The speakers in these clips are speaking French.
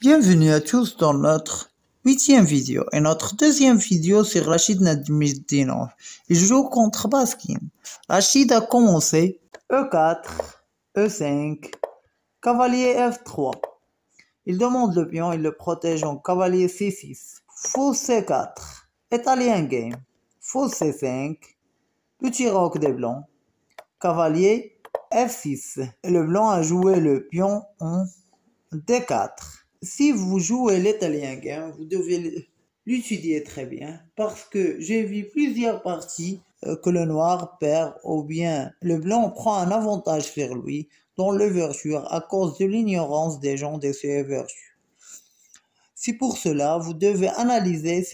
Bienvenue à tous dans notre 8e vidéo et notre deuxième vidéo sur Rachid Nadjmidinov. Il joue contre Baskin. Rachid a commencé E4, E5, cavalier F3. Il demande le pion, il le protège en cavalier C6. Fou C4, italien game. Fou C5, petit roc des blancs. Cavalier F6. Et le blanc a joué le pion en D4. Si vous jouez l'italien game, vous devez l'étudier très bien parce que j'ai vu plusieurs parties que le noir perd ou bien le blanc prend un avantage sur lui dans l'ouverture à cause de l'ignorance des gens de ces ouvertures. C'est pour cela vous devez analyser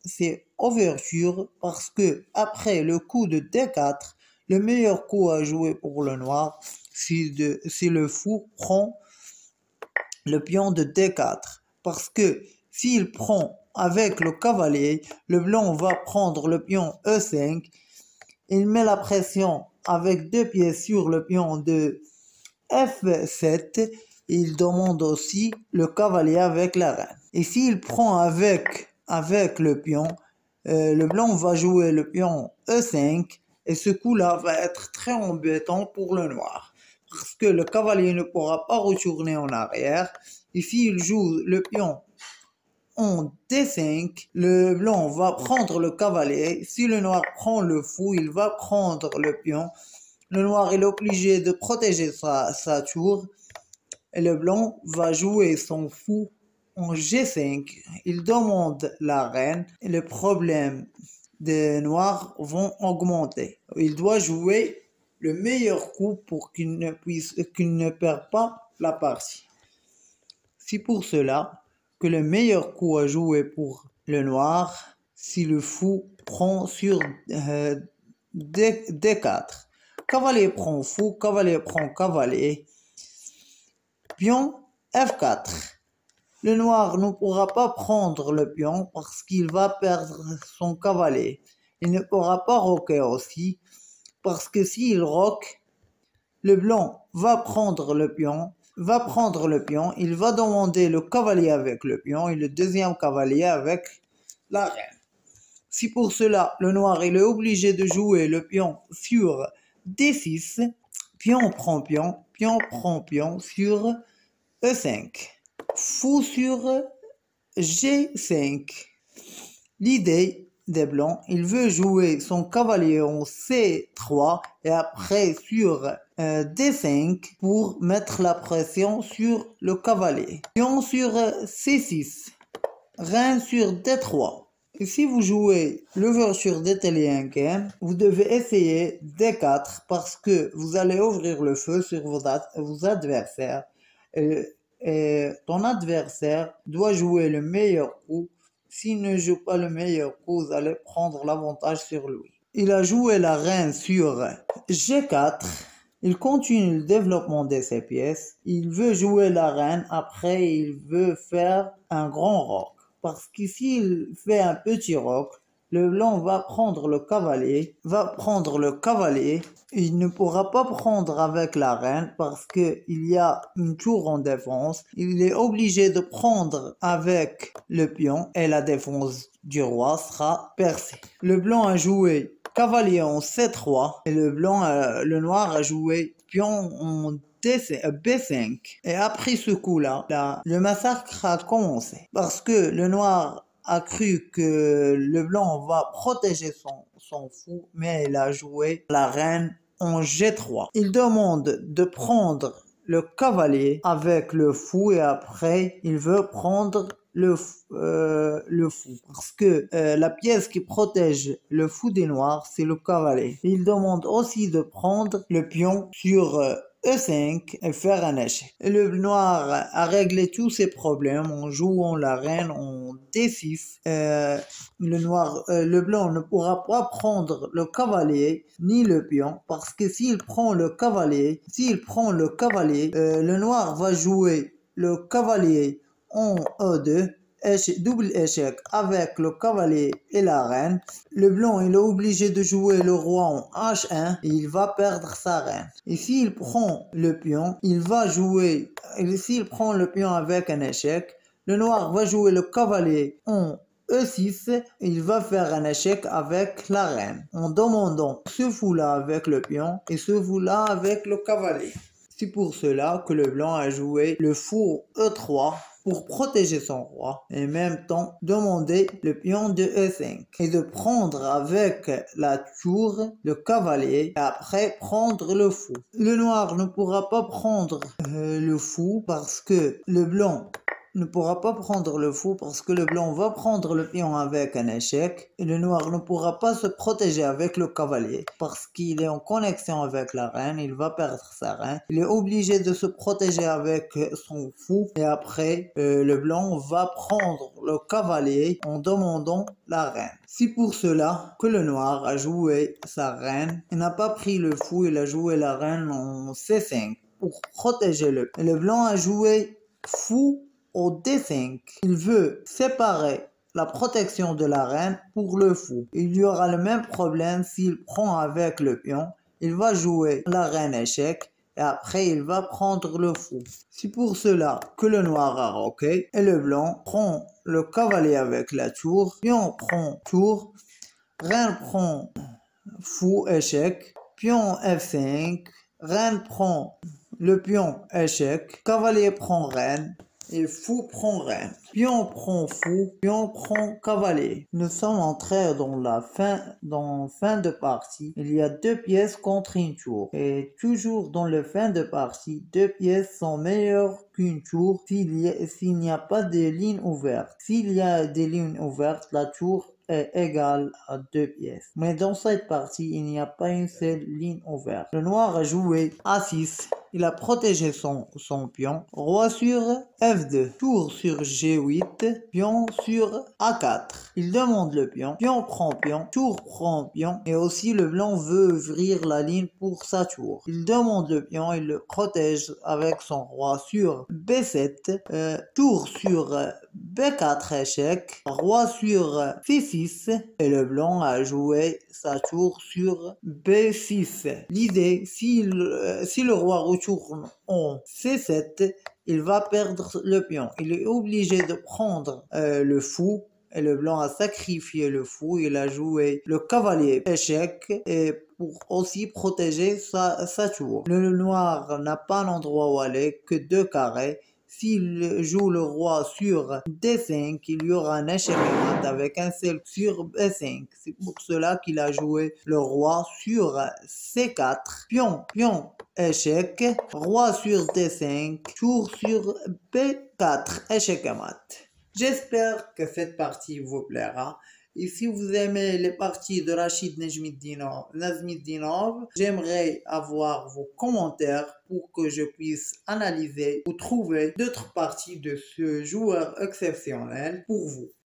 ces ouvertures parce que après le coup de D4, le meilleur coup à jouer pour le noir, c'est le fou prend le pion de D4 parce que s'il prend avec le cavalier, le blanc va prendre le pion E5, il met la pression avec deux pièces sur le pion de F7, il demande aussi le cavalier avec la reine. Et s'il prend avec le pion, le blanc va jouer le pion E5 et ce coup-là va être très embêtant pour le noir. Parce que le cavalier ne pourra pas retourner en arrière. Et s'il joue le pion en D5, le blanc va prendre le cavalier. Si le noir prend le fou, il va prendre le pion. Le noir est obligé de protéger sa tour. Et le blanc va jouer son fou en G5. Il demande la reine. Et les problèmes des noirs vont augmenter. Il doit jouer le meilleur coup pour qu'il ne perde pas la partie. C'est pour cela que le meilleur coup à jouer pour le noir, si le fou prend sur D4. Cavalier prend fou, cavalier prend cavalier. Pion F4. Le noir ne pourra pas prendre le pion parce qu'il va perdre son cavalier. Il ne pourra pas roquer aussi. Parce que s'il roque, le blanc va prendre le pion, il va demander le cavalier avec le pion et le deuxième cavalier avec la reine. Si pour cela, le noir il est obligé de jouer le pion sur D6, pion prend pion sur E5, fou sur G5. L'idée des blancs, il veut jouer son cavalier en C3 et après sur D5 pour mettre la pression sur le cavalier. Pion sur C6, reine sur D3. Et si vous jouez l'ouverture d'italien game, vous devez essayer D4 parce que vous allez ouvrir le feu sur vos adversaires. Et ton adversaire doit jouer le meilleur coup. S'il ne joue pas le meilleur coup, vous allez prendre l'avantage sur lui. Il a joué la reine sur G4. Il continue le développement de ses pièces. Il veut jouer la reine. Après, il veut faire un grand roc. Parce que s'il fait un petit roc, le blanc va prendre le cavalier. Il ne pourra pas prendre avec la reine parce qu'il y a une tour en défense. Il est obligé de prendre avec le pion et la défense du roi sera percée. Le blanc a joué cavalier en C3 et le noir a joué pion en B5. Et après ce coup-là, le massacre a commencé parce que le noir a cru que le blanc va protéger son fou, mais il a joué la reine en G3. Il demande de prendre le cavalier avec le fou et après il veut prendre le fou parce que la pièce qui protège le fou des noirs c'est le cavalier. Il demande aussi de prendre le pion sur E5 et faire un échec. Et le noir a réglé tous ses problèmes en jouant la reine en D6. Le blanc ne pourra pas prendre le cavalier ni le pion parce que s'il prend le cavalier, le noir va jouer le cavalier en E2. Double échec avec le cavalier et la reine. Le blanc il est obligé de jouer le roi en H1 et il va perdre sa reine. Et s'il prend le pion, s'il prend le pion avec un échec, Le noir va jouer le cavalier en E6, il va faire un échec avec la reine en demandant ce fou-là avec le pion et ce fou-là avec le cavalier. C'est pour cela que le blanc a joué le fou E3 pour protéger son roi et en même temps demander le pion de E5 et de prendre avec la tour le cavalier et après prendre le fou. Le noir ne pourra pas prendre le fou parce que le blanc ne pourra pas prendre le fou parce que le blanc va prendre le pion avec un échec et le noir ne pourra pas se protéger avec le cavalier parce qu'il est en connexion avec la reine, il va perdre sa reine, il est obligé de se protéger avec son fou et après le blanc va prendre le cavalier en demandant la reine. C'est pour cela que le noir a joué sa reine, il n'a pas pris le fou, il a joué la reine en C5 pour protéger le. Et le blanc a joué fou au D5, il veut séparer la protection de la reine pour le fou. Il y aura le même problème s'il prend avec le pion. Il va jouer la reine échec et après il va prendre le fou. C'est pour cela que le noir a roqué et le blanc prend le cavalier avec la tour. Pion prend tour, reine prend fou échec, pion F5, reine prend le pion échec, cavalier prend reine. Et fou prend reine. Pion prend fou, pion prend cavalier. Nous sommes entrés dans fin de partie. Il y a 2 pièces contre une tour. Et toujours dans le fin de partie, 2 pièces sont meilleures qu'une tour s'il n'y a pas de lignes ouvertes. S'il y a des lignes ouvertes, la tour est égale à 2 pièces. Mais dans cette partie, il n'y a pas une seule ligne ouverte. Le noir a joué A6. Il a protégé son pion. Roi sur F2. Tour sur G8. Pion sur A4. Il demande le pion. Pion prend pion. Tour prend pion. Et aussi le blanc veut ouvrir la ligne pour sa tour. Il demande le pion. Il le protège avec son roi sur B7. Tour sur B4 échec. Roi sur C6. Et le blanc a joué sa tour sur B6. L'idée, si le roi retourne en C7, il va perdre le pion. Il est obligé de prendre le fou. Et le blanc a sacrifié le fou. Il a joué le cavalier échec et pour aussi protéger sa tour. Le noir n'a pas l'endroit où aller que 2 carrés. S'il joue le roi sur D5, il y aura un échec avec un seul sur B5. C'est pour cela qu'il a joué le roi sur C4. Pion, échec. Roi sur D5. Tour sur B4. Échec et mat. J'espère que cette partie vous plaira. Et si vous aimez les parties de Rachid Nazmiddinov, j'aimerais avoir vos commentaires pour que je puisse analyser ou trouver d'autres parties de ce joueur exceptionnel pour vous.